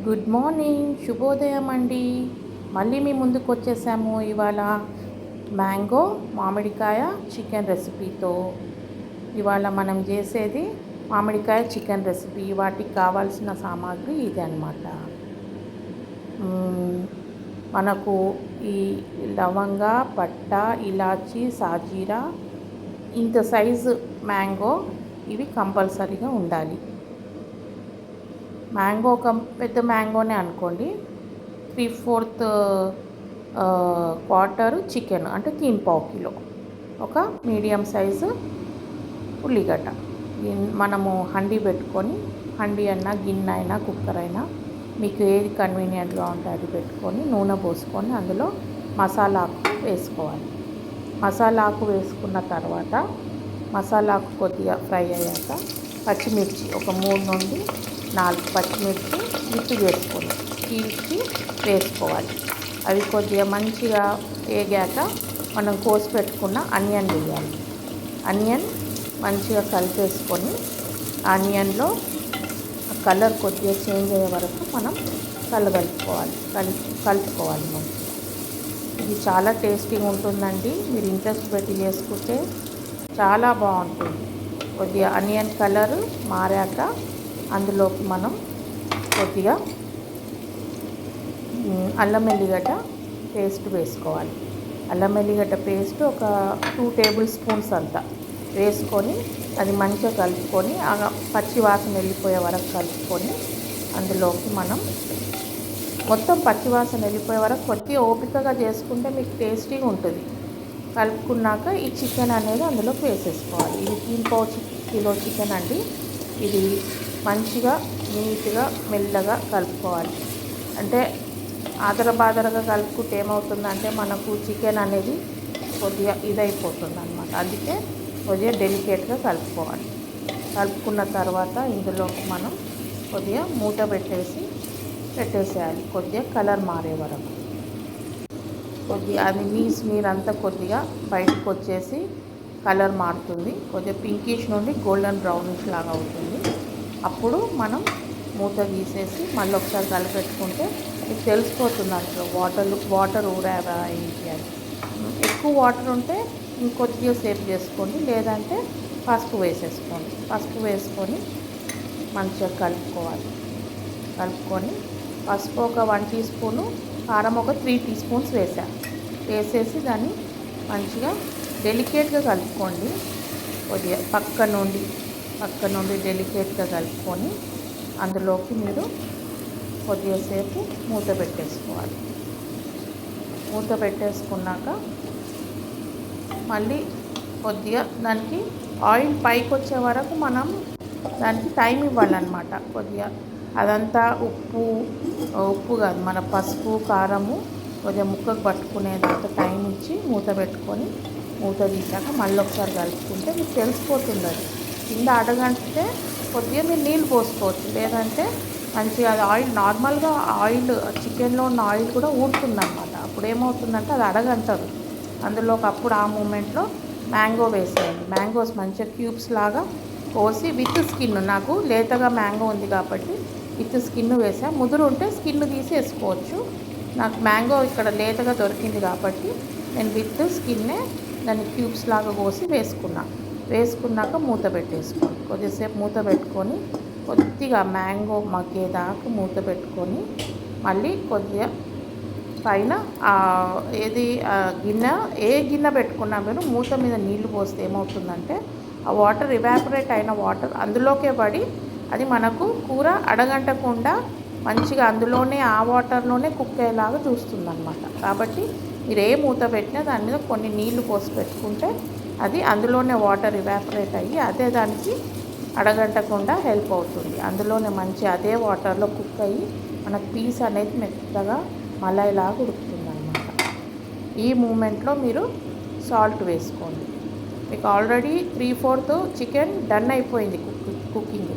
Good morning, శుభోదయం అండి. మళ్ళీ మీ ముందుకు వచ్చేసాము ఇవాళ మ్యాంగో మామిడికాయ చికెన్ రెసిపీతో. ఇవాళ మనం చేసేది మామిడికాయ చికెన్ రెసిపీ. వాటికి కావాల్సిన సామాగ్రి ఇది అన్నమాట. మనకు ఈ లవంగ, పట్ట, ఇలాచి, సాజీరా, ఇంత సైజు మ్యాంగో ఇవి కంపల్సరీగా ఉండాలి. మ్యాంగో ఒక పెద్ద మ్యాంగోనే అనుకోండి. 3/4 క్వార్టర్ చికెన్ అంటే 3/4 కిలో. ఒక మీడియం సైజు ఉల్లిగడ్డ. మనము హండీ పెట్టుకొని, హండీ అయినా గిన్నె అయినా కుక్కర్ అయినా మీకు ఏది కన్వీనియంట్గా ఉంటే అది పెట్టుకొని నూనె పోసుకొని అందులో మసాలాకు వేసుకోవాలి. మసాలాకు వేసుకున్న తర్వాత మసాలాకు కొద్దిగా ఫ్రై అయ్యాక పచ్చిమిర్చి ఒక 3 నుండి 4 పచ్చిమిర్చి మిక్సీ చేసుకొని చీల్చి వేసుకోవాలి. అవి కొద్దిగా మంచిగా వేగాక మనం కోసి పెట్టుకున్న ఆనియన్ వేయాలి. ఆనియన్ మంచిగా కలిపేసుకొని ఆనియన్లో కలర్ కొద్దిగా చేంజ్ అయ్యే వరకు మనం కలుపుకోవాలి మంచిగా. ఇది చాలా టేస్టీగా ఉంటుందండి. మీరు ఇంట్రెస్ట్ పెట్టి చేసుకుంటే చాలా బాగుంటుంది. కొద్దిగా ఆనియన్ కలర్ మారాక అందులోకి మనం కొద్దిగా అల్లం వెల్లిగడ్డ పేస్ట్ వేసుకోవాలి. అల్లం వెల్లిగడ్డ పేస్ట్ ఒక 2 టేబుల్ స్పూన్స్ అంతా వేసుకొని అది మంచిగా కలుపుకొని పచ్చి వాసన వెళ్ళిపోయే వరకు కలుపుకొని అందులోకి మనం మొత్తం పచ్చి వాసన వెళ్ళిపోయే వరకు కొద్దిగా ఓపికగా చేసుకుంటే మీకు టేస్టీగా ఉంటుంది. కలుపుకున్నాక ఈ చికెన్ అనేది అందులోకి వేసేసుకోవాలి. ఇది 3/4 కిలో చికెన్ అండి. ఇది మంచిగా నీట్గా మెల్లగా కలుపుకోవాలి. అంటే ఆదరబాదరగా కలుపుకుంటే ఏమవుతుందంటే మనకు చికెన్ అనేది కొద్దిగా ఇదైపోతుంది అన్నమాట. అందుకే కొద్దిగా డెలికేట్గా కలుపుకోవాలి. కలుపుకున్న తర్వాత ఇందులోకి మనం కొద్దిగా మూత పెట్టేసేయాలి. కొద్దిగా కలర్ మారే వరకు. కొద్దిగా అది నీరంతా కొద్దిగా బయటకు వచ్చేసి కలర్ మారుతుంది. కొద్దిగా పింకిష్ నుండి గోల్డెన్ బ్రౌనిష్ లాగా అవుతుంది. అప్పుడు మనం మూత తీసేసి మళ్ళీ ఒకసారి కలిపెట్టుకుంటే మీకు తెలిసిపోతుంది అందులో వాటర్ ఊరావా ఏంటి అని. ఎక్కువ వాటర్ ఉంటే ఇంకొద్దిగా సేపు చేసుకోండి, లేదంటే పసుపు వేసేసుకోండి. పసుపు వేసుకొని మంచిగా కలుపుకొని పసుపు ఒక 1 టీ స్పూను, కారం ఒక 3 టీ స్పూన్స్ వేసేసి దాన్ని మంచిగా డెలికేట్గా కలుపుకోండి. కొద్దిగా పక్క నుండి డెలికేట్గా కలుపుకొని అందులోకి మీరు కొద్దిగా సేపు మూత పెట్టేసుకోవాలి. మూత పెట్టేసుకున్నాక మళ్ళీ కొద్దిగా దానికి ఆయిల్ పైకి వచ్చే వరకు మనం దానికి టైం ఇవ్వాలన్నమాట. కొద్దిగా అదంతా ఉప్పు కాదు, మన పసుపు కారము కొద్దిగా ముక్కకు పట్టుకునేదాకా టైం ఇచ్చి మూత పెట్టుకొని మూత తీసాక మళ్ళీ ఒకసారి కలుపుకుంటే మీకు తెలిసిపోతుంది. అది కింద అడగంటే కొద్దిగా మీరు నీళ్ళు పోసుకోవచ్చు, లేదంటే మంచిగా అది ఆయిల్ నార్మల్గా చికెన్లో ఉన్న ఆయిల్ కూడా ఊడుతుందన్నమాట. అప్పుడు ఏమవుతుందంటే అది అడగంటదు. అందులోకి అప్పుడు ఆ మూమెంట్లో మ్యాంగో వేసేయండి. మ్యాంగోస్ మంచిగా క్యూబ్స్ లాగా కోసి విత్ స్కిన్, నాకు లేతగా మ్యాంగో ఉంది కాబట్టి విత్ స్కిన్ వేసా. ముదురు ఉంటే స్కిన్ తీసి వేసుకోవచ్చు. నాకు మ్యాంగో ఇక్కడ లేతగా దొరికింది కాబట్టి నేను విత్ స్కిన్నే దాన్ని క్యూబ్స్ లాగా కోసి వేసుకున్నాక మూత పెట్టేసుకోండి. కొద్దిసేపు మూత పెట్టుకొని కొద్దిగా మ్యాంగో మగ్గేదాకా మూత పెట్టుకొని మళ్ళీ కొద్దిగా పైన గిన్నె పెట్టుకున్నా మీరు మూత మీద నీళ్లు పోస్తే ఏమవుతుందంటే ఆ వాటర్ ఇవాపరేట్ అయిన వాటర్ అందులోకే పడి అది మనకు కూర అడగంటకుండా మంచిగా అందులోనే ఆ వాటర్లోనే కుక్ అయ్యేలాగా చూస్తుందన్నమాట. కాబట్టి మీరు ఏ మూత పెట్టినా దాని మీద కొన్ని నీళ్లు పోసి పెట్టుకుంటే అది అందులోనే వాటర్ ఇవాపరేట్ అయ్యి అదే దానికి అడగంటకుండా హెల్ప్ అవుతుంది. అందులోనే మంచి అదే వాటర్లో కుక్ అయ్యి మనకు పీస్ అనేది మెత్తగా మలైలాగా ఉడుకుతుంది అన్నమాట. ఈ మూమెంట్లో మీరు సాల్ట్ వేసుకోండి. మీకు ఆల్రెడీ 3/4 చికెన్ డన్ అయిపోయింది కుకింగ్.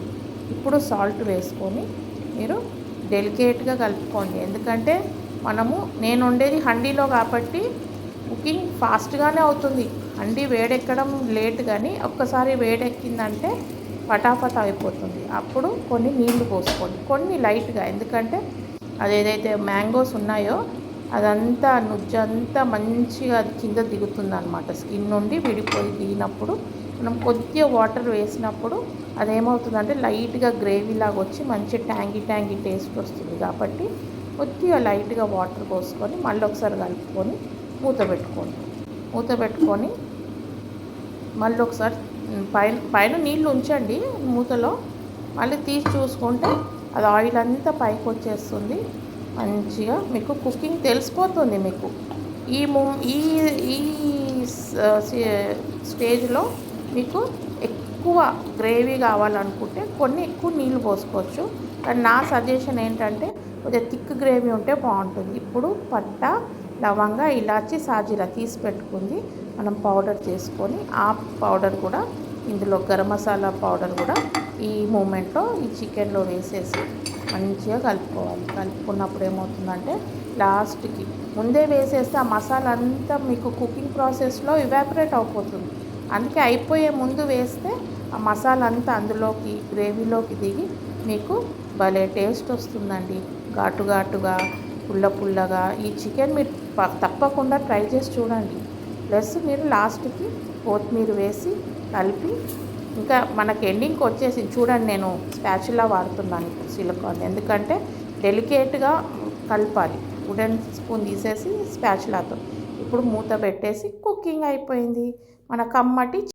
ఇప్పుడు సాల్ట్ వేసుకొని మీరు డెలికేట్గా కలుపుకోండి. ఎందుకంటే నేను వండేది హండీలో కాబట్టి కుకింగ్ ఫాస్ట్గానే అవుతుంది. హండీ వేడెక్కడం లేట్, కానీ ఒక్కసారి వేడెక్కిందంటే ఫటాఫట్ అయిపోతుంది. అప్పుడు కొన్ని నీళ్లు పోసుకోండి, కొన్ని లైట్గా, ఎందుకంటే అదేదైతే మ్యాంగోస్ ఉన్నాయో అదంతా నుజ్జంతా మంచిగా అది కింద దిగుతుందన్నమాట. స్కిన్ నుండి విడిపోయి దిగినప్పుడు మనం కొద్దిగా వాటర్ వేసినప్పుడు అదేమవుతుందంటే లైట్గా గ్రేవీ లాగా వచ్చి మంచి ట్యాంగీ టేస్ట్ వస్తుంది. కాబట్టి కొద్దిగా లైట్గా వాటర్ పోసుకొని మళ్ళీ ఒకసారి కలుపుకొని మూత పెట్టుకొని మళ్ళీ ఒకసారి పైన నీళ్ళు ఉంచండి మూతలో. మళ్ళీ తీసి చూసుకుంటే అది ఆయిల్ అంతా పైకి వచ్చేస్తుంది. మంచిగా మీకు కుకింగ్ తెలిసిపోతుంది. మీకు ఈ ఈ స్టేజ్లో మీకు ఎక్కువ గ్రేవీ కావాలనుకుంటే కొన్ని ఎక్కువ నీళ్ళు పోసుకోవచ్చు. కానీ నా సజెషన్ ఏంటంటే కొద్దిగా థిక్ గ్రేవీ ఉంటే బాగుంటుంది. ఇప్పుడు పట్టా, లవంగా, ఇలాచి, సాజీరా తీసి పెట్టుకుంది మనం పౌడర్ చేసుకొని, ఆ పౌడర్ కూడా ఇందులో గరం మసాలా పౌడర్ కూడా ఈ మూమెంట్లో ఈ చికెన్లో వేసేసి మంచిగా కలుపుకోవాలి. కలుపుకున్నప్పుడు ఏమవుతుందంటే లాస్ట్కి ముందే వేసేస్తే ఆ మసాలా అంతా మీకు కుకింగ్ ప్రాసెస్లో ఇవాపరేట్ అయిపోతుంది. అందుకే అయిపోయే ముందు వేస్తే ఆ మసాలా అంతా అందులోకి గ్రేవీలోకి దిగి మీకు భలే టేస్ట్ వస్తుందండి. ఘాటుగా, పుల్లగా ఈ చికెన్ మీరు తప్పకుండా ట్రై చేసి చూడండి. ప్లస్ మీరు లాస్ట్కి కొత్తిమీర వేసి కలిపి, ఇంకా మనకి ఎండింగ్కి వచ్చేసి చూడండి, నేను స్పాచులా వాడుతున్నాను ఇప్పుడు సిలికాన్, ఎందుకంటే డెలికేట్గా కలపాలి. వుడెన్ స్పూన్ తీసేసి స్పాచులాతో ఇప్పుడు మూత పెట్టేసి కుకింగ్ అయిపోయింది మన కమ్మటి